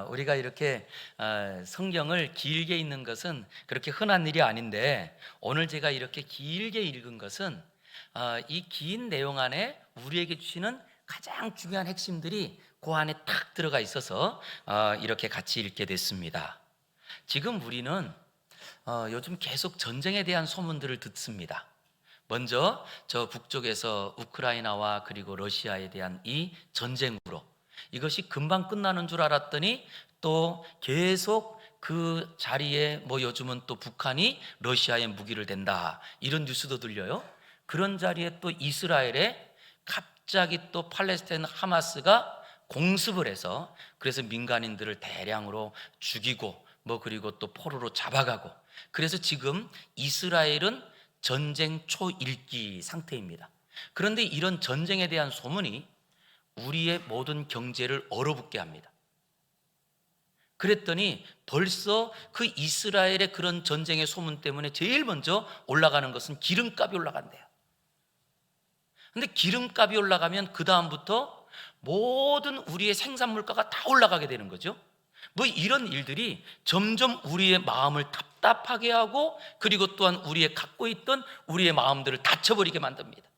우리가 이렇게 성경을 길게 읽는 것은 그렇게 흔한 일이 아닌데, 오늘 제가 이렇게 길게 읽은 것은 이 긴 내용 안에 우리에게 주시는 가장 중요한 핵심들이 그 안에 탁 들어가 있어서 이렇게 같이 읽게 됐습니다. 지금 우리는 요즘 계속 전쟁에 대한 소문들을 듣습니다. 먼저 저 북쪽에서 우크라이나와 그리고 러시아에 대한 이 전쟁으로 이것이 금방 끝나는 줄 알았더니 또 계속 그 자리에 요즘은 또 북한이 러시아에 무기를 댄다, 이런 뉴스도 들려요. 그런 자리에 또 이스라엘에 갑자기 또 팔레스타인 하마스가 공습을 해서 그래서 민간인들을 대량으로 죽이고 그리고 또 포로로 잡아가고, 그래서 지금 이스라엘은 전쟁 초일기 상태입니다. 그런데 이런 전쟁에 대한 소문이 우리의 모든 경제를 얼어붙게 합니다. 그랬더니 벌써 그 이스라엘의 그런 전쟁의 소문 때문에 제일 먼저 올라가는 것은 기름값이 올라간대요. 근데 기름값이 올라가면 그 다음부터 모든 우리의 생산물가가 다 올라가게 되는 거죠. 이런 일들이 점점 우리의 마음을 답답하게 하고, 그리고 또한 우리의 갖고 있던 우리의 마음들을 닫혀버리게 만듭니다.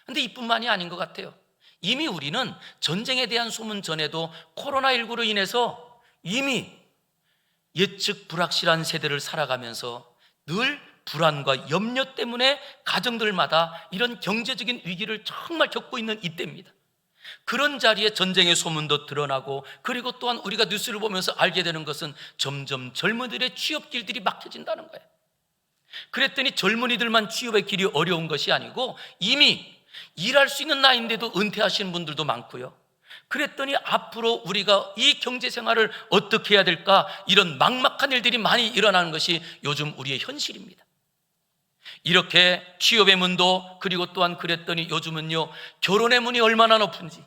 근데 이뿐만이 아닌 것 같아요. 이미 우리는 전쟁에 대한 소문 전에도 코로나19로 인해서 이미 예측 불확실한 세대를 살아가면서 늘 불안과 염려 때문에 가정들마다 이런 경제적인 위기를 정말 겪고 있는 이때입니다. 그런 자리에 전쟁의 소문도 드러나고, 그리고 또한 우리가 뉴스를 보면서 알게 되는 것은 점점 젊은이들의 취업길들이 막혀진다는 거예요. 그랬더니 젊은이들만 취업의 길이 어려운 것이 아니고 이미 일할 수 있는 나이인데도 은퇴하시는 분들도 많고요. 그랬더니 앞으로 우리가 이 경제 생활을 어떻게 해야 될까, 이런 막막한 일들이 많이 일어나는 것이 요즘 우리의 현실입니다. 이렇게 취업의 문도, 그리고 또한 그랬더니 요즘은요 결혼의 문이 얼마나 높은지,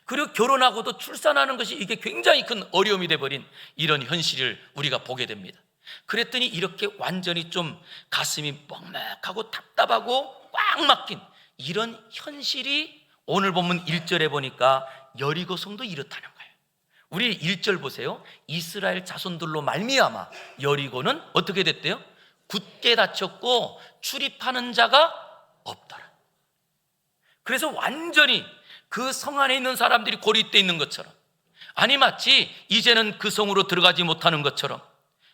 그리고 결혼하고도 출산하는 것이 이게 굉장히 큰 어려움이 돼버린 이런 현실을 우리가 보게 됩니다. 그랬더니 이렇게 완전히 좀 가슴이 먹먹하고 답답하고 꽉 막힌 이런 현실이 오늘 본문 1절에 보니까 여리고성도 이렇다는 거예요. 우리 1절 보세요. 이스라엘 자손들로 말미암아 여리고는 어떻게 됐대요? 굳게 닫혔고 출입하는 자가 없더라. 그래서 완전히 그 성 안에 있는 사람들이 고립되어 있는 것처럼, 아니 마치 이제는 그 성으로 들어가지 못하는 것처럼,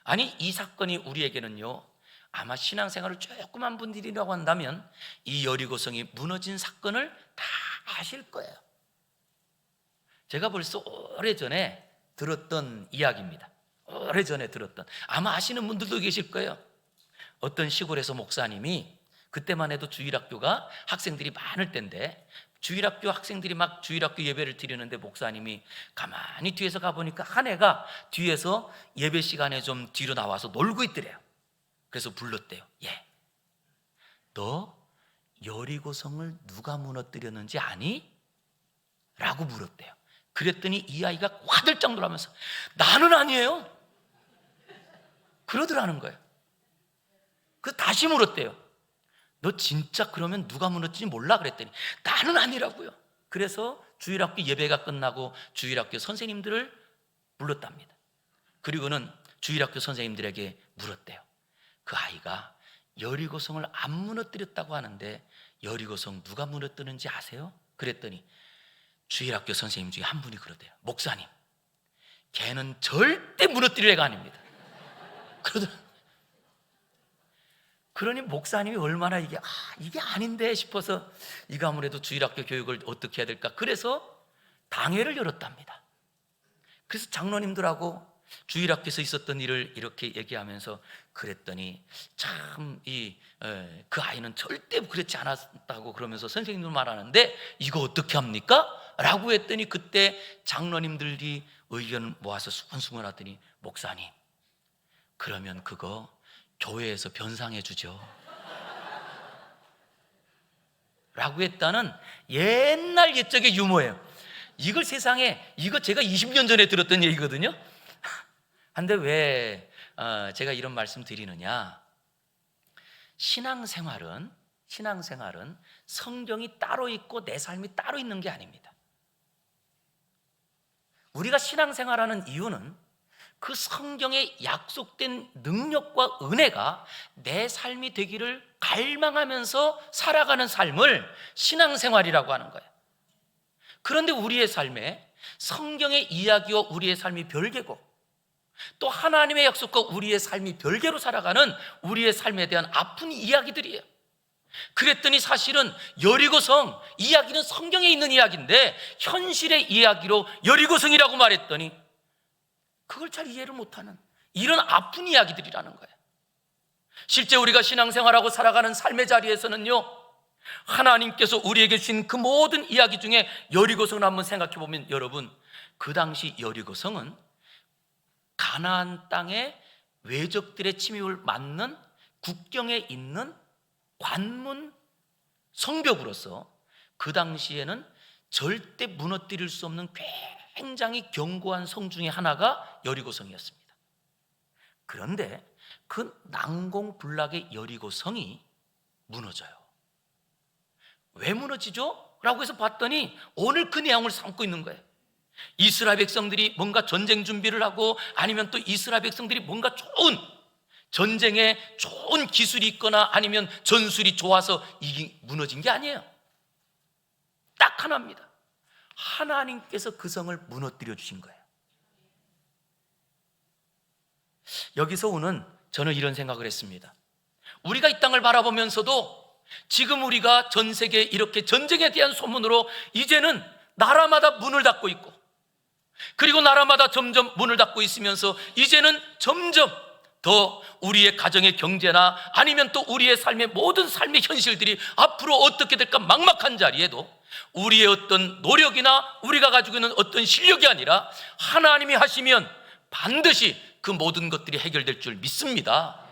아니 이 사건이 우리에게는요 아마 신앙생활을 조금 한 분들이라고 한다면 이 여리고성이 무너진 사건을 다 아실 거예요. 제가 벌써 오래전에 들었던 이야기입니다. 오래전에 들었던, 아마 아시는 분들도 계실 거예요. 어떤 시골에서 목사님이, 그때만 해도 주일학교가 학생들이 많을 때인데 주일학교 학생들이 막 주일학교 예배를 드리는데 목사님이 가만히 뒤에서 가보니까 한 애가 뒤에서 예배 시간에 좀 뒤로 나와서 놀고 있더래요. 그래서 불렀대요. 너 여리고성을 누가 무너뜨렸는지 아니? 라고 물었대요. 그랬더니 이 아이가 화들짝 놀라면서 나는 아니에요 그러더라는 거예요. 그래서 다시 물었대요. 너 진짜 그러면 누가 무너뜨린지 몰라? 그랬더니 나는 아니라고요. 그래서 주일학교 예배가 끝나고 주일학교 선생님들을 불렀답니다. 그리고는 주일학교 선생님들에게 물었대요. 그 아이가 여리고성을 안 무너뜨렸다고 하는데 여리고성 누가 무너뜨는지 아세요? 그랬더니 주일학교 선생님 중에 한 분이 그러대요. 목사님, 걔는 절대 무너뜨릴 애가 아닙니다. 그러더라고요. 그러니 목사님이 얼마나 이게 아닌데 싶어서 이거 아무래도 주일학교 교육을 어떻게 해야 될까, 그래서 당회를 열었답니다. 그래서 장로님들하고 주일학교에서 있었던 일을 이렇게 얘기하면서 그랬더니 참 그 아이는 절대 그렇지 않았다고 그러면서 선생님들 말하는데 이거 어떻게 합니까? 라고 했더니 그때 장로님들이 의견을 모아서 수근수근 하더니 목사님, 그러면 그거 교회에서 변상해 주죠 라고 했다는 옛날 옛적의 유머예요. 이걸 세상에, 이거 제가 20년 전에 들었던 얘기거든요. 근데 왜 제가 이런 말씀 드리느냐, 신앙생활은 성경이 따로 있고 내 삶이 따로 있는 게 아닙니다. 우리가 신앙생활하는 이유는 그 성경에 약속된 능력과 은혜가 내 삶이 되기를 갈망하면서 살아가는 삶을 신앙생활이라고 하는 거예요. 그런데 우리의 삶에 성경의 이야기와 우리의 삶이 별개고, 또 하나님의 약속과 우리의 삶이 별개로 살아가는 우리의 삶에 대한 아픈 이야기들이에요. 그랬더니 사실은 여리고성 이야기는 성경에 있는 이야기인데 현실의 이야기로 여리고성이라고 말했더니 그걸 잘 이해를 못하는 이런 아픈 이야기들이라는 거예요. 실제 우리가 신앙생활하고 살아가는 삶의 자리에서는요, 하나님께서 우리에게 주신 그 모든 이야기 중에 여리고성을 한번 생각해 보면, 여러분, 그 당시 여리고성은 가나안 땅의 외적들의 침입을 막는 국경에 있는 관문 성벽으로서 그 당시에는 절대 무너뜨릴 수 없는 굉장히 견고한 성 중에 하나가 여리고성이었습니다. 그런데 그 난공불락의 여리고성이 무너져요. 왜 무너지죠? 라고 해서 봤더니 오늘 그 내용을 삼고 있는 거예요. 이스라엘 백성들이 뭔가 전쟁 준비를 하고, 아니면 또 이스라엘 백성들이 뭔가 좋은 전쟁에 좋은 기술이 있거나 아니면 전술이 좋아서 이게 무너진 게 아니에요. 딱 하나입니다. 하나님께서 그 성을 무너뜨려 주신 거예요. 여기서 오는 저는 이런 생각을 했습니다. 우리가 이 땅을 바라보면서도 지금 우리가 전 세계에 이렇게 전쟁에 대한 소문으로 이제는 나라마다 문을 닫고 있고, 그리고 나라마다 점점 문을 닫고 있으면서 이제는 점점 더 우리의 가정의 경제나 아니면 또 우리의 삶의 모든 삶의 현실들이 앞으로 어떻게 될까 막막한 자리에도 우리의 어떤 노력이나 우리가 가지고 있는 어떤 실력이 아니라 하나님이 하시면 반드시 그 모든 것들이 해결될 줄 믿습니다.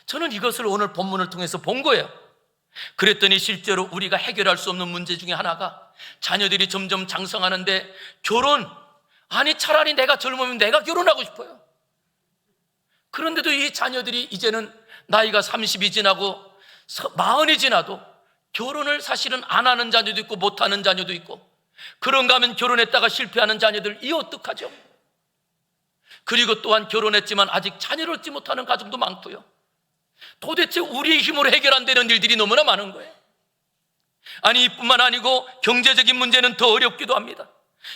저는 이것을 오늘 본문을 통해서 본 거예요. 그랬더니 실제로 우리가 해결할 수 없는 문제 중에 하나가, 자녀들이 점점 장성하는데 결혼, 아니 차라리 내가 젊으면 내가 결혼하고 싶어요. 그런데도 이 자녀들이 이제는 나이가 30이 지나고 40이 지나도 결혼을 사실은 안 하는 자녀도 있고 못하는 자녀도 있고, 그런가 하면 결혼했다가 실패하는 자녀들, 이 어떡하죠? 그리고 또한 결혼했지만 아직 자녀를 얻지 못하는 가정도 많고요. 도대체 우리의 힘으로 해결 안 되는 일들이 너무나 많은 거예요. 아니, 이뿐만 아니고 경제적인 문제는 더 어렵기도 합니다.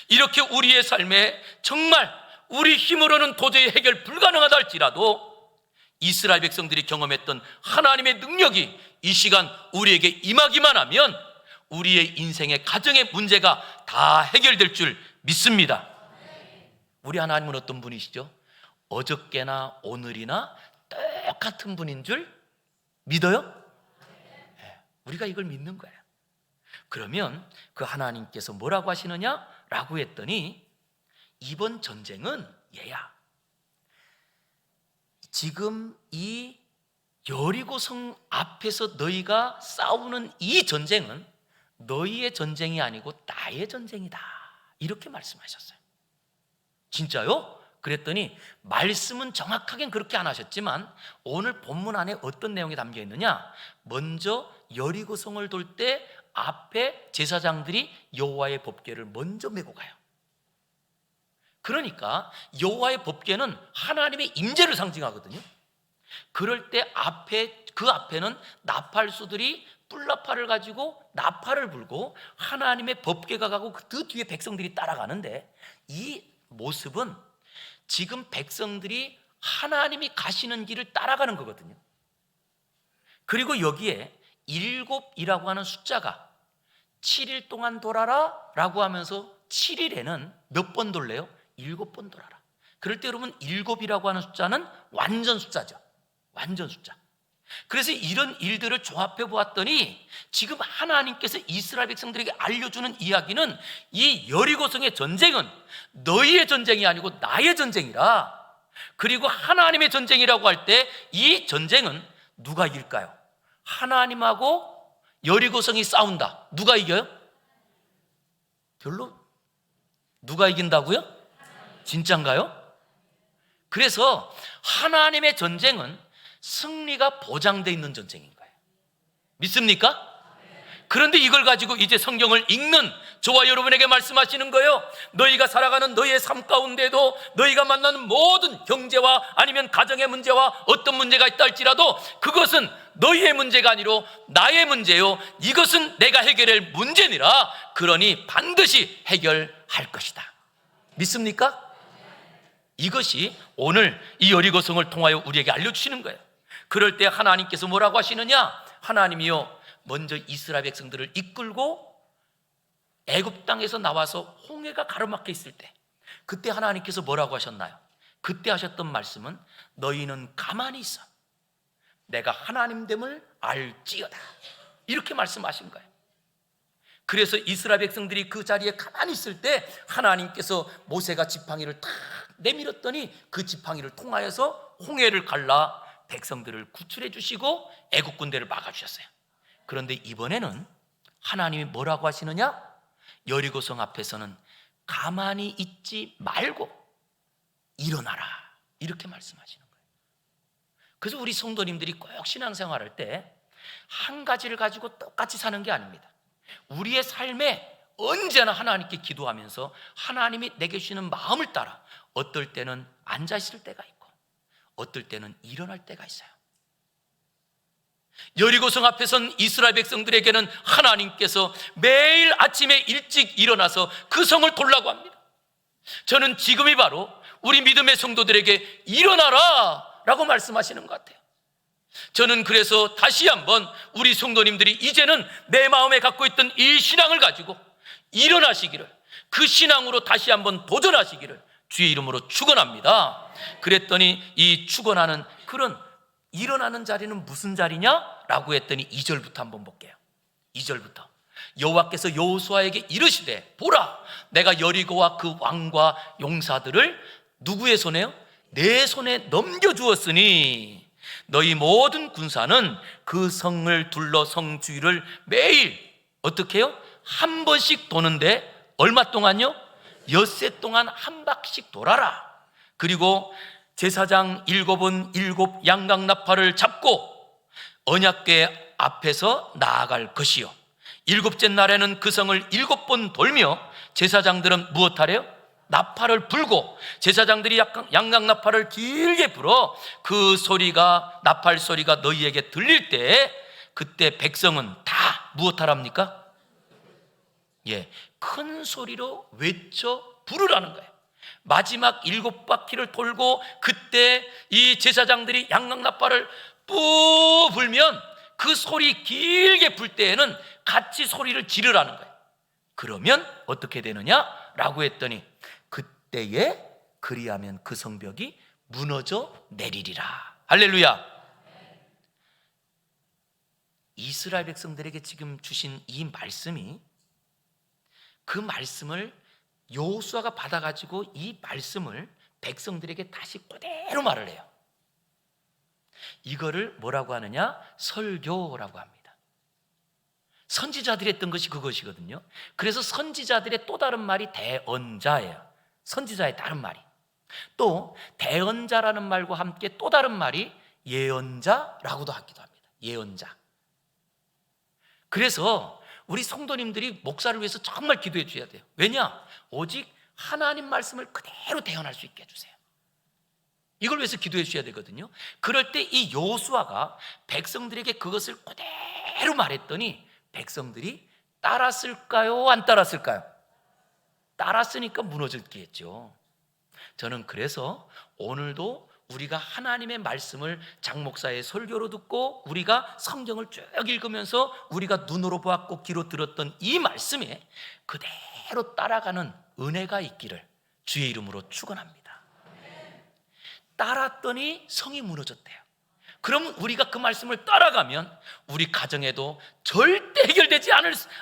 이렇게 우리의 삶에 정말 우리 힘으로는 도저히 해결 불가능하다 할지라도 이스라엘 백성들이 경험했던 하나님의 능력이 이 시간 우리에게 임하기만 하면 우리의 인생의 가정의 문제가 다 해결될 줄 믿습니다. 우리 하나님은 어떤 분이시죠? 어저께나 오늘이나 똑같은 분인 줄 믿어요? 우리가 이걸 믿는 거예요. 그러면 그 하나님께서 뭐라고 하시느냐? 라고 했더니, 이번 전쟁은 얘야, 지금 이 여리고성 앞에서 너희가 싸우는 이 전쟁은 너희의 전쟁이 아니고 나의 전쟁이다, 이렇게 말씀하셨어요. 진짜요? 그랬더니 말씀은 정확하게는 그렇게 안 하셨지만 오늘 본문 안에 어떤 내용이 담겨 있느냐? 먼저 여리고성을 돌 때 앞에 제사장들이 여호와의 법궤를 먼저 메고 가요. 그러니까 여호와의 법궤는 하나님의 임재를 상징하거든요. 그럴 때 그 앞에는 나팔수들이 뿔나팔을 가지고 나팔을 불고 하나님의 법궤가 가고 그 뒤에 백성들이 따라가는데, 이 모습은 지금 백성들이 하나님이 가시는 길을 따라가는 거거든요. 그리고 여기에 7이라고 하는 숫자가 7일 동안 돌아라 라고 하면서 7일에는 몇 번 돌래요? 7번 돌아라. 그럴 때 여러분, 7이라고 하는 숫자는 완전 숫자죠. 완전 숫자. 그래서 이런 일들을 조합해 보았더니 지금 하나님께서 이스라엘 백성들에게 알려주는 이야기는, 이 여리고성의 전쟁은 너희의 전쟁이 아니고 나의 전쟁이라. 그리고 하나님의 전쟁이라고 할 때 이 전쟁은 누가 이길까요? 하나님하고 여리고성이 싸운다. 누가 이겨요? 별로. 누가 이긴다고요? 진짠가요? 그래서 하나님의 전쟁은 승리가 보장되어 있는 전쟁인 거예요. 믿습니까? 그런데 이걸 가지고 이제 성경을 읽는 저와 여러분에게 말씀하시는 거예요. 너희가 살아가는 너희의 삶 가운데도 너희가 만나는 모든 경제와 아니면 가정의 문제와 어떤 문제가 있다 할지라도 그것은 너희의 문제가 아니로 나의 문제요, 이것은 내가 해결할 문제니라. 그러니 반드시 해결할 것이다. 믿습니까? 이것이 오늘 이 여리고성을 통하여 우리에게 알려주시는 거예요. 그럴 때 하나님께서 뭐라고 하시느냐? 하나님이요, 먼저 이스라엘 백성들을 이끌고 애굽 땅에서 나와서 홍해가 가로막혀 있을 때, 그때 하나님께서 뭐라고 하셨나요? 그때 하셨던 말씀은 너희는 가만히 있어, 내가 하나님됨을 알지어다, 이렇게 말씀하신 거예요. 그래서 이스라엘 백성들이 그 자리에 가만히 있을 때 하나님께서 모세가 지팡이를 탁 내밀었더니 그 지팡이를 통하여서 홍해를 갈라 백성들을 구출해 주시고 애국 군대를 막아주셨어요. 그런데 이번에는 하나님이 뭐라고 하시느냐? 여리고성 앞에서는 가만히 있지 말고 일어나라, 이렇게 말씀하시는 거예요. 그래서 우리 성도님들이 꼭 신앙생활할 때 한 가지를 가지고 똑같이 사는 게 아닙니다. 우리의 삶에 언제나 하나님께 기도하면서 하나님이 내게 주시는 마음을 따라 어떨 때는 앉아 있을 때가 있고 어떨 때는 일어날 때가 있어요. 여리고성 앞에 선 이스라엘 백성들에게는 하나님께서 매일 아침에 일찍 일어나서 그 성을 돌라고 합니다. 저는 지금이 바로 우리 믿음의 성도들에게 일어나라 라고 말씀하시는 것 같아요. 저는 그래서 다시 한번 우리 성도님들이 이제는 내 마음에 갖고 있던 이 신앙을 가지고 일어나시기를, 그 신앙으로 다시 한번 도전하시기를 주의 이름으로 축원합니다. 그랬더니 이 축원하는 그런 일어나는 자리는 무슨 자리냐? 라고 했더니 2절부터 한번 볼게요. 2절부터 여호와께서 여호수아에게 이르시되 보라, 내가 여리고와 그 왕과 용사들을 누구의 손에요? 내 손에 넘겨주었으니 너희 모든 군사는 그 성을 둘러 성 주위를 매일 어떻게 해요? 한 번씩 도는데 얼마 동안요? 엿새 동안 한 바퀴씩 돌아라. 그리고 제사장 7은 7 양강나팔을 잡고 언약궤 앞에서 나아갈 것이요, 7째 날에는 그 성을 7번 돌며 제사장들은 무엇하래요? 나팔을 불고 제사장들이 양강나팔을 길게 불어 그 소리가, 나팔 소리가 너희에게 들릴 때 그때 백성은 다 무엇하랍니까? 큰 소리로 외쳐 부르라는 거예요. 마지막 7바퀴를 돌고 그때 이 제사장들이 양강나팔을 뿌 불면 그 소리 길게 불 때에는 같이 소리를 지르라는 거예요. 그러면 어떻게 되느냐? 라고 했더니 그때에 그리하면 그 성벽이 무너져 내리리라. 할렐루야. 이스라엘 백성들에게 지금 주신 이 말씀이, 그 말씀을 여호수아가 받아가지고 이 말씀을 백성들에게 다시 그대로 말을 해요. 이거를 뭐라고 하느냐? 설교라고 합니다. 선지자들이 했던 것이 그것이거든요. 그래서 선지자들의 또 다른 말이 대언자예요. 선지자의 다른 말이. 또 대언자라는 말과 함께 또 다른 말이 예언자라고도 하기도 합니다. 예언자. 그래서 우리 성도님들이 목사를 위해서 정말 기도해 주셔야 돼요. 왜냐? 오직 하나님 말씀을 그대로 대언할 수 있게 해주세요. 이걸 위해서 기도해 주셔야 되거든요. 그럴 때 이 여호수아가 백성들에게 그것을 그대로 말했더니 백성들이 따랐을까요? 안 따랐을까요? 따랐으니까 무너졌겠죠. 저는 그래서 오늘도 우리가 하나님의 말씀을 장 목사의 설교로 듣고 우리가 성경을 쭉 읽으면서 우리가 눈으로 보았고 귀로 들었던 이 말씀에 그대로 따라가는 은혜가 있기를 주의 이름으로 축원합니다. 따랐더니 성이 무너졌대요. 그럼 우리가 그 말씀을 따라가면 우리 가정에도 절대 해결되지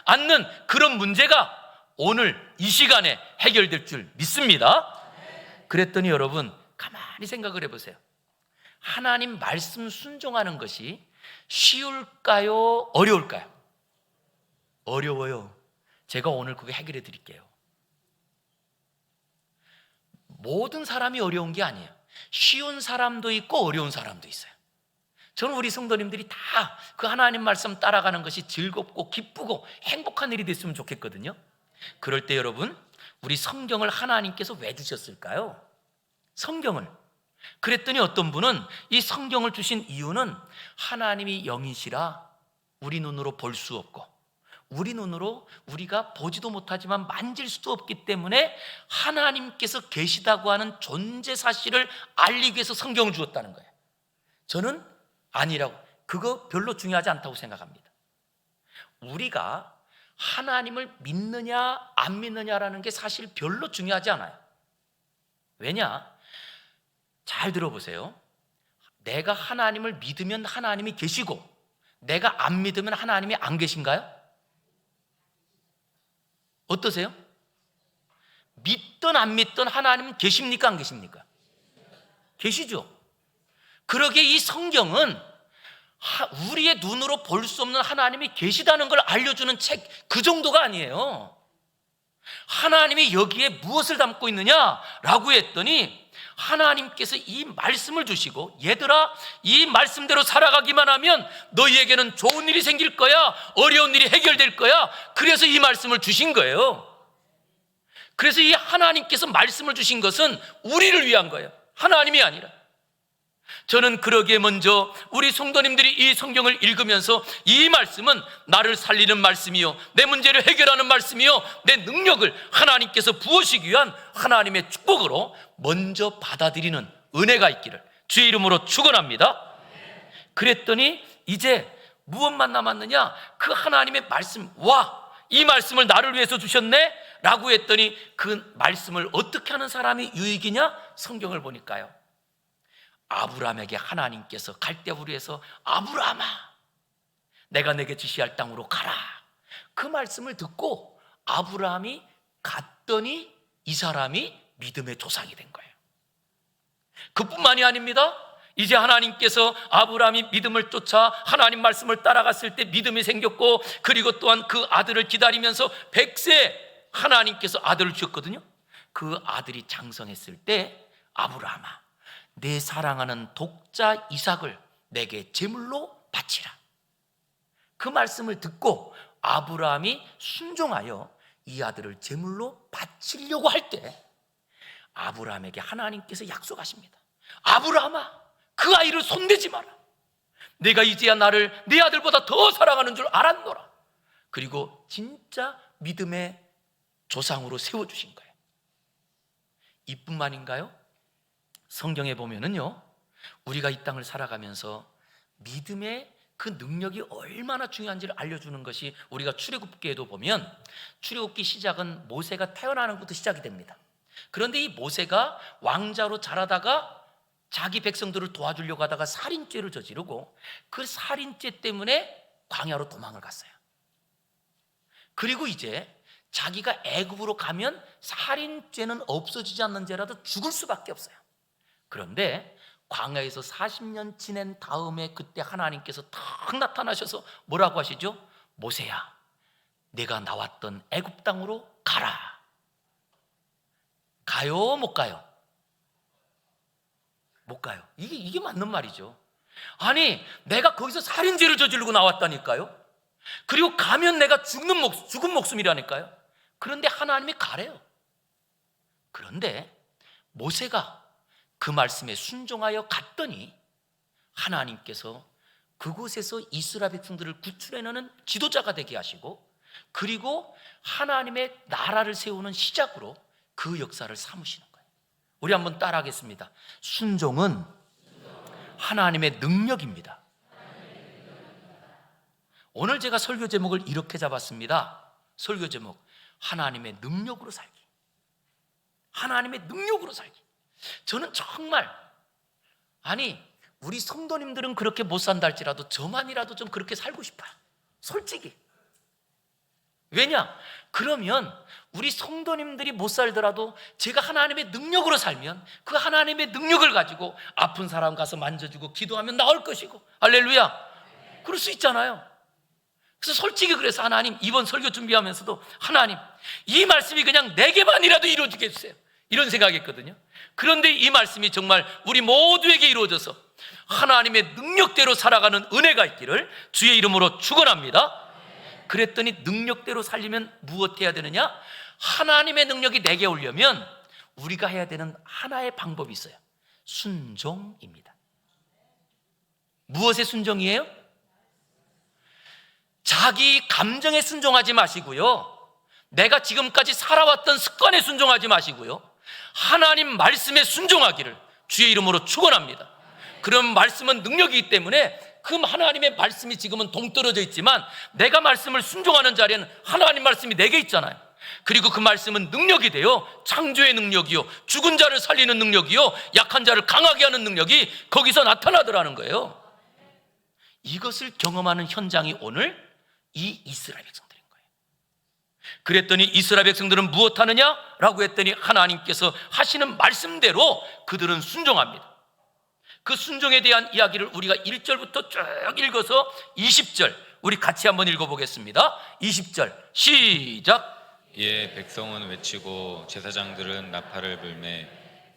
않는 그런 문제가 오늘 이 시간에 해결될 줄 믿습니다. 그랬더니 여러분 가만히 생각을 해보세요. 하나님 말씀 순종하는 것이 쉬울까요? 어려울까요? 어려워요. 제가 오늘 그거 해결해 드릴게요. 모든 사람이 어려운 게 아니에요. 쉬운 사람도 있고 어려운 사람도 있어요. 저는 우리 성도님들이 다 그 하나님 말씀 따라가는 것이 즐겁고 기쁘고 행복한 일이 됐으면 좋겠거든요. 그럴 때 여러분, 우리 성경을 하나님께서 왜 주셨을까요? 성경을. 그랬더니 어떤 분은 이 성경을 주신 이유는 하나님이 영이시라 우리 눈으로 볼 수 없고 우리 눈으로 우리가 보지도 못하지만 만질 수도 없기 때문에 하나님께서 계시다고 하는 존재 사실을 알리기 위해서 성경을 주었다는 거예요. 저는 아니라고, 그거 별로 중요하지 않다고 생각합니다. 우리가 하나님을 믿느냐 안 믿느냐라는 게 사실 별로 중요하지 않아요. 왜냐? 잘 들어보세요. 내가 하나님을 믿으면 하나님이 계시고 내가 안 믿으면 하나님이 안 계신가요? 어떠세요? 믿든 안 믿든 하나님은 계십니까 안 계십니까? 계시죠. 그러기에 이 성경은 우리의 눈으로 볼 수 없는 하나님이 계시다는 걸 알려주는 책, 그 정도가 아니에요. 하나님이 여기에 무엇을 담고 있느냐라고 했더니 하나님께서 이 말씀을 주시고, 얘들아 이 말씀대로 살아가기만 하면 너희에게는 좋은 일이 생길 거야, 어려운 일이 해결될 거야. 그래서 이 말씀을 주신 거예요. 그래서 이 하나님께서 말씀을 주신 것은 우리를 위한 거예요, 하나님이 아니라. 저는 그러기에 먼저 우리 성도님들이 이 성경을 읽으면서 이 말씀은 나를 살리는 말씀이요, 내 문제를 해결하는 말씀이요, 내 능력을 하나님께서 부으시기 위한 하나님의 축복으로 먼저 받아들이는 은혜가 있기를 주의 이름으로 축원합니다. 그랬더니 이제 무엇만 남았느냐? 그 하나님의 말씀, 와, 이 말씀을 나를 위해서 주셨네? 라고 했더니 그 말씀을 어떻게 하는 사람이 유익이냐? 성경을 보니까요, 아브라함에게 하나님께서 갈대우르에서 아브라함아 내가 내게 지시할 땅으로 가라, 그 말씀을 듣고 아브라함이 갔더니 이 사람이 믿음의 조상이 된 거예요. 그뿐만이 아닙니다. 이제 하나님께서 아브라함이 믿음을 쫓아 하나님 말씀을 따라갔을 때 믿음이 생겼고, 그리고 또한 그 아들을 기다리면서 100세 하나님께서 아들을 주셨거든요. 그 아들이 장성했을 때 아브라함아 내 사랑하는 독자 이삭을 내게 제물로 바치라, 그 말씀을 듣고 아브라함이 순종하여 이 아들을 제물로 바치려고 할 때 아브라함에게 하나님께서 약속하십니다. 아브라함아 그 아이를 손대지 마라, 내가 이제야 나를 네 아들보다 더 사랑하는 줄 알았노라. 그리고 진짜 믿음의 조상으로 세워주신 거예요. 이뿐만인가요? 성경에 보면은요, 우리가 이 땅을 살아가면서 믿음의 그 능력이 얼마나 중요한지를 알려주는 것이, 우리가 출애굽기에도 보면 출애굽기 시작은 모세가 태어나는 것부터 시작이 됩니다. 그런데 이 모세가 왕자로 자라다가 자기 백성들을 도와주려고 하다가 살인죄를 저지르고 그 살인죄 때문에 광야로 도망을 갔어요. 그리고 이제 자기가 애굽으로 가면 살인죄는 없어지지 않는 죄라도 죽을 수밖에 없어요. 그런데 광야에서 40년 지낸 다음에 그때 하나님께서 탁 나타나셔서 뭐라고 하시죠? 모세야 내가 나왔던 애굽 땅으로 가라. 가요 못 가요? 못 가요. 이게 맞는 말이죠. 아니 내가 거기서 살인죄를 저지르고 나왔다니까요. 그리고 가면 내가 죽은 목숨이라니까요. 그런데 하나님이 가래요. 그런데 모세가 그 말씀에 순종하여 갔더니 하나님께서 그곳에서 이스라엘 백성들을 구출해내는 지도자가 되게 하시고, 그리고 하나님의 나라를 세우는 시작으로 그 역사를 삼으시는 거예요. 우리 한번 따라하겠습니다. 순종은 하나님의 능력입니다. 오늘 제가 설교 제목을 이렇게 잡았습니다. 설교 제목, 하나님의 능력으로 살기. 하나님의 능력으로 살기. 저는 정말, 아니 우리 성도님들은 그렇게 못 산다 할지라도 저만이라도 좀 그렇게 살고 싶어요, 솔직히. 왜냐? 그러면 우리 성도님들이 못 살더라도 제가 하나님의 능력으로 살면 그 하나님의 능력을 가지고 아픈 사람 가서 만져주고 기도하면 나을 것이고, 할렐루야, 그럴 수 있잖아요. 그래서 솔직히 그래서 하나님, 이번 설교 준비하면서도 하나님 이 말씀이 그냥 내게만이라도 이루어지게 해주세요, 이런 생각했거든요. 그런데 이 말씀이 정말 우리 모두에게 이루어져서 하나님의 능력대로 살아가는 은혜가 있기를 주의 이름으로 축원합니다. 그랬더니 능력대로 살려면 무엇해야 되느냐? 하나님의 능력이 내게 오려면 우리가 해야 되는 하나의 방법이 있어요. 순종입니다. 무엇의 순종이에요? 자기 감정에 순종하지 마시고요, 내가 지금까지 살아왔던 습관에 순종하지 마시고요, 하나님 말씀에 순종하기를 주의 이름으로 축원합니다. 그런 말씀은 능력이기 때문에 그 하나님의 말씀이 지금은 동떨어져 있지만 내가 말씀을 순종하는 자리에는 하나님 말씀이 내게 있잖아요. 그리고 그 말씀은 능력이 돼요. 창조의 능력이요, 죽은 자를 살리는 능력이요, 약한 자를 강하게 하는 능력이 거기서 나타나더라는 거예요. 이것을 경험하는 현장이 오늘 이 이스라엘 백성들인 거예요. 그랬더니 이스라엘 백성들은 무엇하느냐? 라고 했더니 하나님께서 하시는 말씀대로 그들은 순종합니다. 그 순종에 대한 이야기를 우리가 1절부터 쭉 읽어서 20절 우리 같이 한번 읽어보겠습니다. 20절 시작. 이에 백성은 외치고 제사장들은 나팔을 불매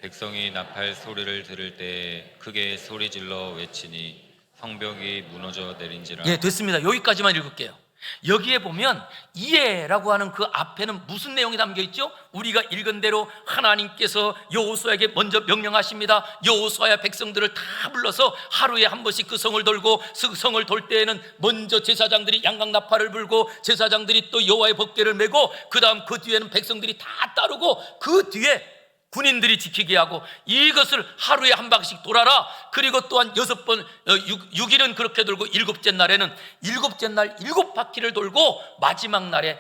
백성이 나팔 소리를 들을 때에 크게 소리질러 외치니 성벽이 무너져 내린지라. 예, 됐습니다. 여기까지만 읽을게요. 여기에 보면 이에라고 하는 그 앞에는 무슨 내용이 담겨 있죠? 우리가 읽은 대로 하나님께서 여호수아에게 먼저 명령하십니다. 여호수아야 백성들을 다 불러서 하루에 한 번씩 그 성을 돌고, 그 성을 돌 때에는 먼저 제사장들이 양각 나팔을 불고 제사장들이 또 여호와의 법궤를 메고 그 다음 그 뒤에는 백성들이 다 따르고 그 뒤에 군인들이 지키게 하고 이것을 하루에 한 바퀴씩 돌아라. 그리고 또한 6일은 그렇게 돌고 일곱째 날에는 일곱째 날 7바퀴를 돌고 마지막 날에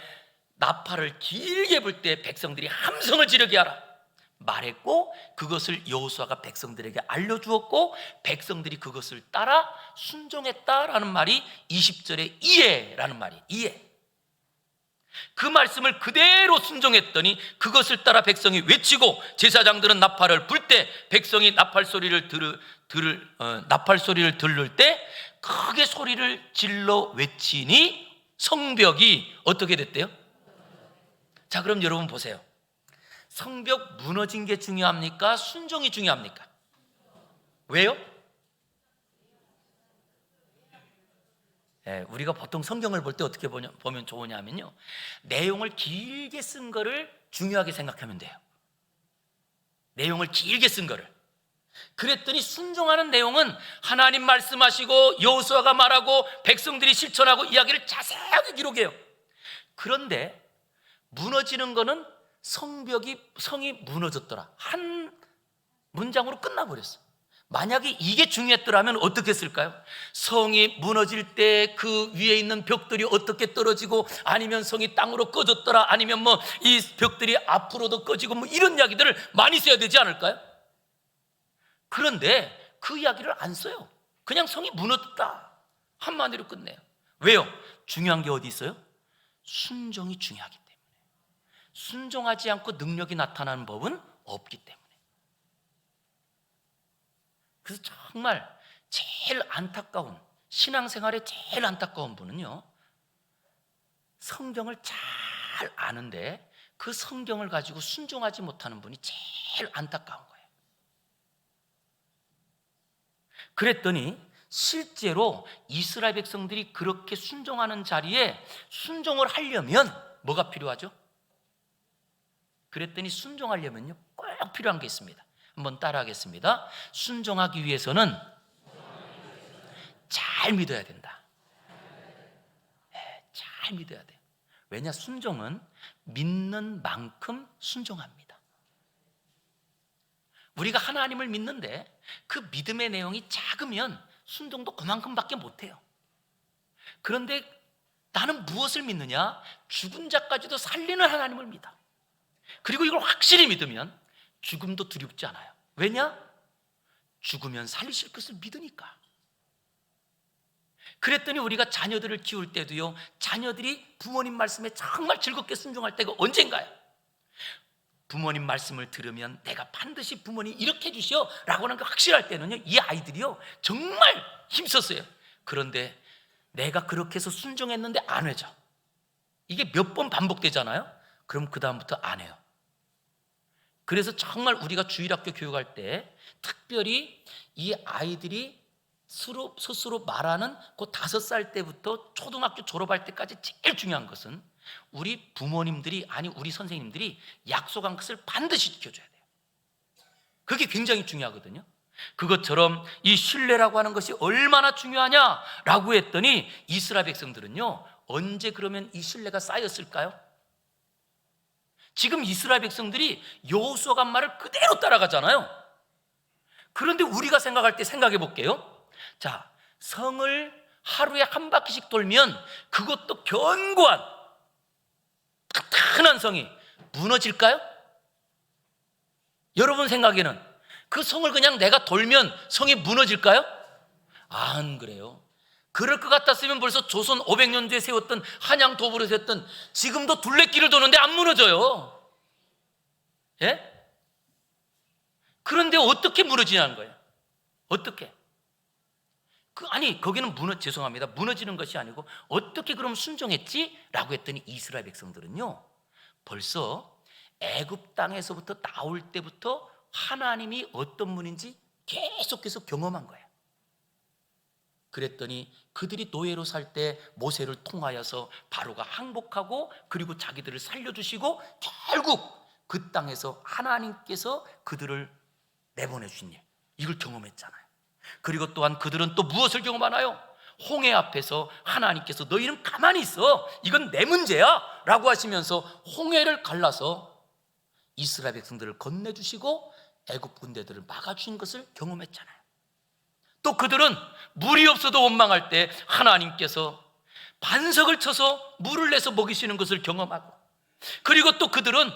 나팔을 길게 불 때 백성들이 함성을 지르게 하라 말했고, 그것을 여호수아가 백성들에게 알려주었고 백성들이 그것을 따라 순종했다라는 말이 20절에 이에라는 말이에요. 이에. 그 말씀을 그대로 순종했더니 그것을 따라 백성이 외치고 제사장들은 나팔을 불 때 백성이 나팔 소리를 들을 때 크게 소리를 질러 외치니 성벽이 어떻게 됐대요? 자, 그럼 여러분 보세요. 성벽 무너진 게 중요합니까? 순종이 중요합니까? 왜요? 예, 우리가 보통 성경을 볼 때 어떻게 보면 좋으냐면요, 내용을 길게 쓴 거를 중요하게 생각하면 돼요. 내용을 길게 쓴 거를. 그랬더니 순종하는 내용은 하나님 말씀하시고 여호수아가 말하고 백성들이 실천하고 이야기를 자세하게 기록해요. 그런데 무너지는 거는 성이 무너졌더라, 한 문장으로 끝나버렸어. 만약에 이게 중요했더라면 어떻게 했을까요? 성이 무너질 때 그 위에 있는 벽들이 어떻게 떨어지고, 아니면 성이 땅으로 꺼졌더라, 아니면 뭐 이 벽들이 앞으로도 꺼지고 뭐 이런 이야기들을 많이 써야 되지 않을까요? 그런데 그 이야기를 안 써요. 그냥 성이 무너졌다 한마디로 끝내요. 왜요? 중요한 게 어디 있어요? 순종이 중요하기 때문에. 순종하지 않고 능력이 나타나는 법은 없기 때문에. 그래서 정말 제일 안타까운, 신앙생활에 제일 안타까운 분은요, 성경을 잘 아는데 그 성경을 가지고 순종하지 못하는 분이 제일 안타까운 거예요. 그랬더니 실제로 이스라엘 백성들이 그렇게 순종하는 자리에 순종을 하려면 뭐가 필요하죠? 그랬더니 순종하려면요 꼭 필요한 게 있습니다. 한번 따라하겠습니다. 순종하기 위해서는 잘 믿어야 된다. 네, 잘 믿어야 돼요. 왜냐? 순종은 믿는 만큼 순종합니다. 우리가 하나님을 믿는데 그 믿음의 내용이 작으면 순종도 그만큼밖에 못해요. 그런데 나는 무엇을 믿느냐? 죽은 자까지도 살리는 하나님을 믿어. 그리고 이걸 확실히 믿으면 죽음도 두렵지 않아요. 왜냐? 죽으면 살리실 것을 믿으니까. 그랬더니 우리가 자녀들을 키울 때도요, 자녀들이 부모님 말씀에 정말 즐겁게 순종할 때가 언젠가요? 부모님 말씀을 들으면 내가 반드시 부모님 이렇게 해주시오 라고 하는 게 확실할 때는요, 이 아이들이요 정말 힘썼어요. 그런데 내가 그렇게 해서 순종했는데 안 해져. 이게 몇 번 반복되잖아요. 그럼 그 다음부터 안 해요. 그래서 정말 우리가 주일학교 교육할 때 특별히 이 아이들이 스스로 말하는 그 5살 때부터 초등학교 졸업할 때까지 제일 중요한 것은 우리 부모님들이, 아니 우리 선생님들이 약속한 것을 반드시 지켜줘야 돼요. 그게 굉장히 중요하거든요. 그것처럼 이 신뢰라고 하는 것이 얼마나 중요하냐라고 했더니 이스라엘 백성들은요, 언제 그러면 이 신뢰가 쌓였을까요? 지금 이스라엘 백성들이 여호수아가 한 말을 그대로 따라가잖아요. 그런데 우리가 생각할 때 생각해 볼게요. 자, 성을 하루에 한 바퀴씩 돌면 그것도 견고한 튼튼한 성이 무너질까요? 여러분 생각에는 그 성을 그냥 내가 돌면 성이 무너질까요? 안 그래요. 그럴 것 같았으면 벌써 조선 500년도에 세웠던 한양 도보로 세웠던 지금도 둘레길을 도는데 안 무너져요. 예? 그런데 어떻게 무너지냐는 거예요. 어떻게? 거기는 죄송합니다. 무너지는 것이 아니고 어떻게 그럼 순종했지? 라고 했더니 이스라엘 백성들은요, 벌써 애굽 땅에서부터 나올 때부터 하나님이 어떤 분인지 계속해서 경험한 거예요. 그랬더니 그들이 노예로 살 때 모세를 통하여서 바로가 항복하고 그리고 자기들을 살려주시고 결국 그 땅에서 하나님께서 그들을 내보내주신 일, 이걸 경험했잖아요. 그리고 또한 그들은 또 무엇을 경험하나요? 홍해 앞에서 하나님께서 너희는 가만히 있어, 이건 내 문제야 라고 하시면서 홍해를 갈라서 이스라엘 백성들을 건네주시고 애굽 군대들을 막아주신 것을 경험했잖아요. 또 그들은 물이 없어도 원망할 때 하나님께서 반석을 쳐서 물을 내서 먹이시는 것을 경험하고, 그리고 또 그들은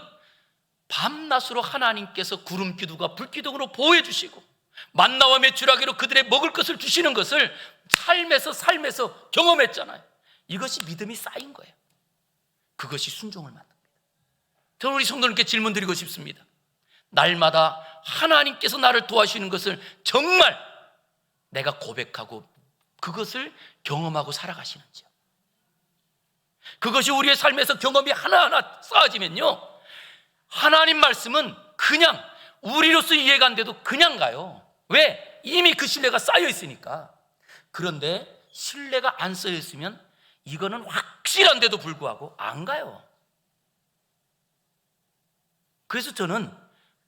밤낮으로 하나님께서 구름 기둥과 불 기둥으로 보호해 주시고 만나와 메추라기로 그들의 먹을 것을 주시는 것을 삶에서 경험했잖아요. 이것이 믿음이 쌓인 거예요. 그것이 순종을 만듭니다. 저는 우리 성도님께 질문 드리고 싶습니다. 날마다 하나님께서 나를 도와주시는 것을 정말 내가 고백하고 그것을 경험하고 살아가시는지요? 그것이 우리의 삶에서 경험이 하나하나 쌓아지면요, 하나님 말씀은 그냥 우리로서 이해가 안 돼도 그냥 가요. 왜? 이미 그 신뢰가 쌓여 있으니까. 그런데 신뢰가 안 쌓여 있으면 이거는 확실한데도 불구하고 안 가요. 그래서 저는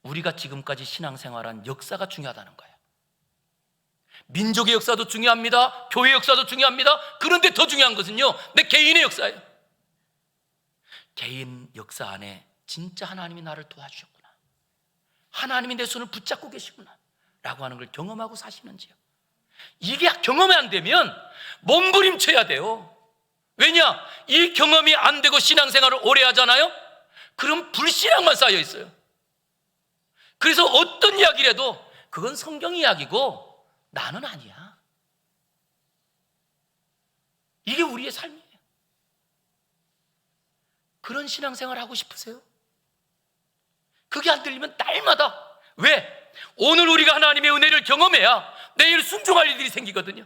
우리가 지금까지 신앙생활한 역사가 중요하다는 거예요. 민족의 역사도 중요합니다. 교회 역사도 중요합니다. 그런데 더 중요한 것은요, 내 개인의 역사예요. 개인 역사 안에 진짜 하나님이 나를 도와주셨구나, 하나님이 내 손을 붙잡고 계시구나 라고 하는 걸 경험하고 사시는지요? 이게 경험이 안 되면 몸부림쳐야 돼요. 왜냐? 이 경험이 안 되고 신앙생활을 오래 하잖아요? 그럼 불신앙만 쌓여 있어요. 그래서 어떤 이야기를 해도 그건 성경 이야기고 나는 아니야. 이게 우리의 삶이에요. 그런 신앙생활 하고 싶으세요? 그게 안 들리면 날마다, 왜? 오늘 우리가 하나님의 은혜를 경험해야 내일 순종할 일들이 생기거든요.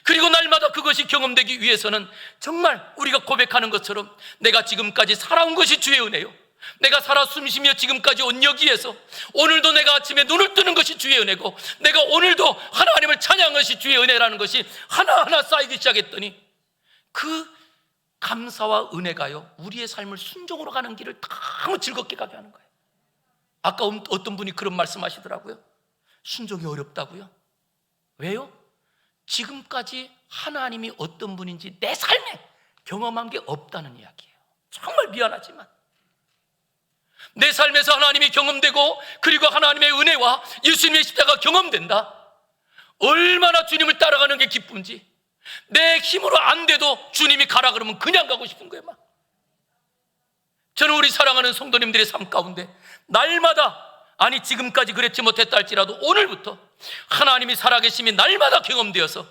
그리고 날마다 그것이 경험되기 위해서는 정말 우리가 고백하는 것처럼 내가 지금까지 살아온 것이 주의 은혜요, 내가 살아 숨쉬며 지금까지 온 여기에서 오늘도 내가 아침에 눈을 뜨는 것이 주의 은혜고 내가 오늘도 하나님을 찬양한 것이 주의 은혜라는 것이 하나하나 쌓이기 시작했더니 그 감사와 은혜가요, 우리의 삶을 순종으로 가는 길을 너무 즐겁게 가게 하는 거예요. 아까 어떤 분이 그런 말씀하시더라고요. 순종이 어렵다고요? 왜요? 지금까지 하나님이 어떤 분인지 내 삶에 경험한 게 없다는 이야기예요. 정말 미안하지만 내 삶에서 하나님이 경험되고 그리고 하나님의 은혜와 예수님의 십자가 경험된다. 얼마나 주님을 따라가는 게 기쁜지. 내 힘으로 안 돼도 주님이 가라 그러면 그냥 가고 싶은 거예요. 막. 저는 우리 사랑하는 성도님들의 삶 가운데 날마다, 아니 지금까지 그랬지 못했다 할지라도 오늘부터 하나님이 살아계심이 날마다 경험되어서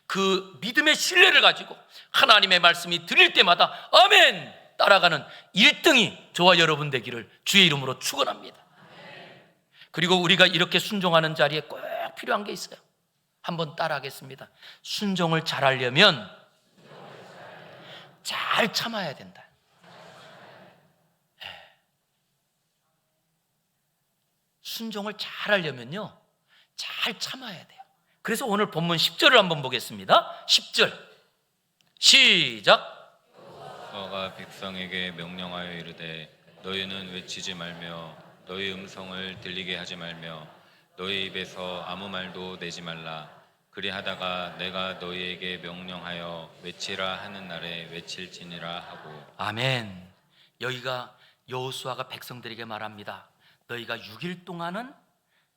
그 믿음의 신뢰를 가지고 하나님의 말씀이 들릴 때마다 아멘 따라가는 1등이 저와 여러분 되기를 주의 이름으로 축원합니다. 그리고 우리가 이렇게 순종하는 자리에 꼭 필요한 게 있어요. 한번 따라하겠습니다. 순종을 잘하려면 잘 참아야 된다. 순종을 잘하려면요, 잘 참아야 돼요. 그래서 오늘 본문 10절을 한번 보겠습니다. 10절 시작. 여호와가 백성에게 명령하여 이르되 너희는 외치지 말며 너희 음성을 들리게 하지 말며 너희 입에서 아무 말도 내지 말라. 그리하다가 내가 너희에게 명령하여 외치라 하는 날에 외칠지니라 하고. 아멘. 여기가 여호수아가 백성들에게 말합니다. 너희가 6일 동안은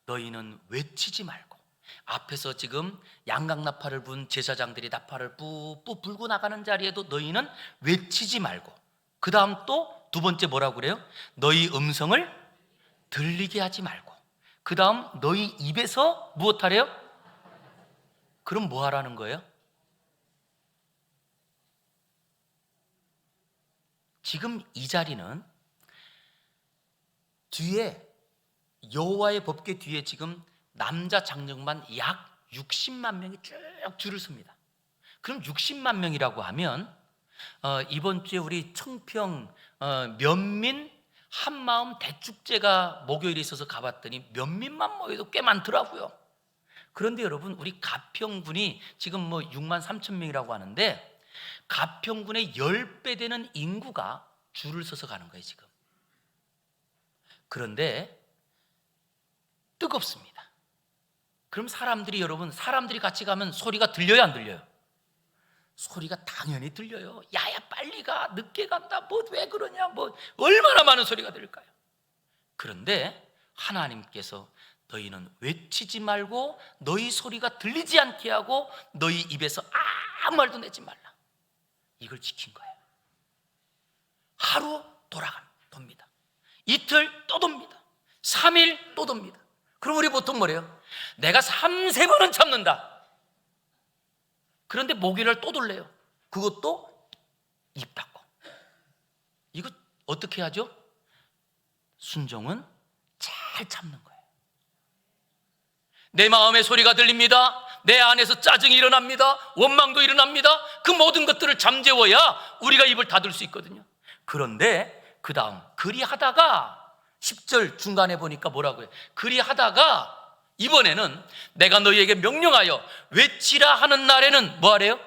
너희는 외치지 말고, 앞에서 지금 양각나팔을 분 제사장들이 나팔을 뿌뿌 불고 나가는 자리에도 너희는 외치지 말고, 그 다음 또 두 번째 뭐라고 그래요? 너희 음성을 들리게 하지 말고, 그 다음 너희 입에서 무엇하래요? 그럼 뭐 하라는 거예요? 지금 이 자리는 뒤에 여호와의 법궤 뒤에 지금 남자 장정만 약 60만 명이 쭉 줄을 섭니다. 그럼 60만 명이라고 하면 이번 주에 우리 청평 면민 한마음 대축제가 목요일에 있어서 가봤더니 면민만 모여도 꽤 많더라고요. 그런데 여러분, 우리 가평군이 지금 뭐 6만 3천 명이라고 하는데 가평군의 10배 되는 인구가 줄을 서서 가는 거예요 지금. 그런데 뜨겁습니다. 그럼 여러분, 사람들이 같이 가면 소리가 들려요, 안 들려요? 소리가 당연히 들려요. 야야 빨리 가, 늦게 간다, 뭐 왜 그러냐, 뭐 얼마나 많은 소리가 들릴까요? 그런데 하나님께서 너희는 외치지 말고 너희 소리가 들리지 않게 하고 너희 입에서 아무 말도 내지 말라, 이걸 지킨 거예요. 하루 돕니다. 이틀 또 돕니다. 3일 또 돕니다. 그럼 우리 보통 뭐래요? 내가 3-4번은 참는다. 그런데 목요일날 또 돌래요. 그것도 입 닫고. 이거 어떻게 하죠? 순종은 잘 참는 거예요. 내 마음의 소리가 들립니다. 내 안에서 짜증이 일어납니다. 원망도 일어납니다. 그 모든 것들을 잠재워야 우리가 입을 닫을 수 있거든요. 그런데 그 다음 그리하다가 10절 중간에 보니까 뭐라고 해요? 그리하다가 이번에는 내가 너희에게 명령하여 외치라 하는 날에는 뭐 하래요?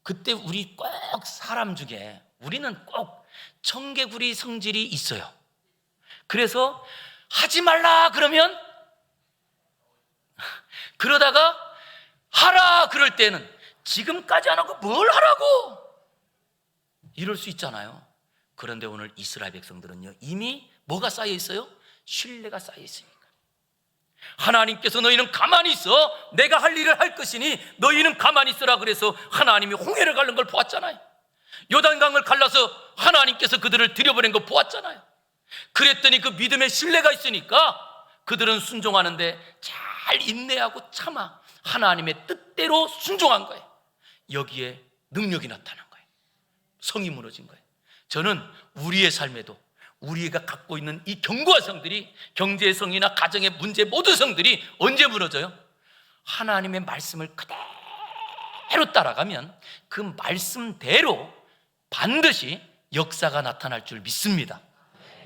그때 우리 꼭 사람 중에 우리는 꼭 청개구리 성질이 있어요. 그래서 하지 말라 그러면 그러다가 하라 그럴 때는 지금까지 안 하고 뭘 하라고 이럴 수 있잖아요. 그런데 오늘 이스라엘 백성들은요, 이미 뭐가 쌓여 있어요? 신뢰가 쌓여 있으니까. 하나님께서 너희는 가만히 있어, 내가 할 일을 할 것이니 너희는 가만히 있으라 그래서 하나님이 홍해를 가른 걸 보았잖아요. 요단강을 갈라서 하나님께서 그들을 들여보낸 거 보았잖아요. 그랬더니 그 믿음에 신뢰가 있으니까 그들은 순종하는데 잘 인내하고 참아 하나님의 뜻대로 순종한 거예요. 여기에 능력이 나타난 거예요. 성이 무너진 거예요. 저는 우리의 삶에도 우리가 갖고 있는 이 견고한 성들이, 경제의 성이나 가정의 문제 모든 성들이 언제 무너져요? 하나님의 말씀을 그대로 따라가면 그 말씀대로 반드시 역사가 나타날 줄 믿습니다.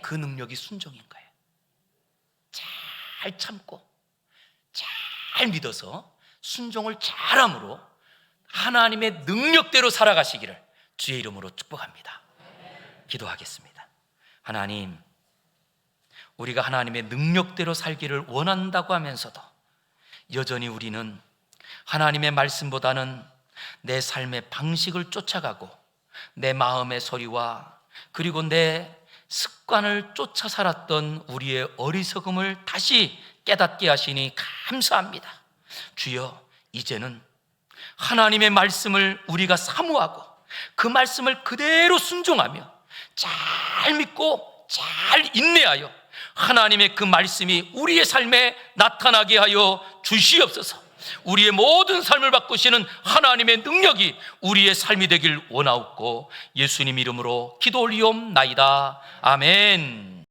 그 능력이 순종인 거예요. 잘 참고 잘 믿어서 순종을 잘함으로 하나님의 능력대로 살아가시기를 주의 이름으로 축복합니다. 기도하겠습니다. 하나님, 우리가 하나님의 능력대로 살기를 원한다고 하면서도 여전히 우리는 하나님의 말씀보다는 내 삶의 방식을 쫓아가고 내 마음의 소리와 그리고 내 습관을 쫓아 살았던 우리의 어리석음을 다시 깨닫게 하시니 감사합니다. 주여, 이제는 하나님의 말씀을 우리가 사모하고 그 말씀을 그대로 순종하며 잘 믿고 잘 인내하여 하나님의 그 말씀이 우리의 삶에 나타나게 하여 주시옵소서. 우리의 모든 삶을 바꾸시는 하나님의 능력이 우리의 삶이 되길 원하옵고 예수님 이름으로 기도 올리옵나이다. 아멘.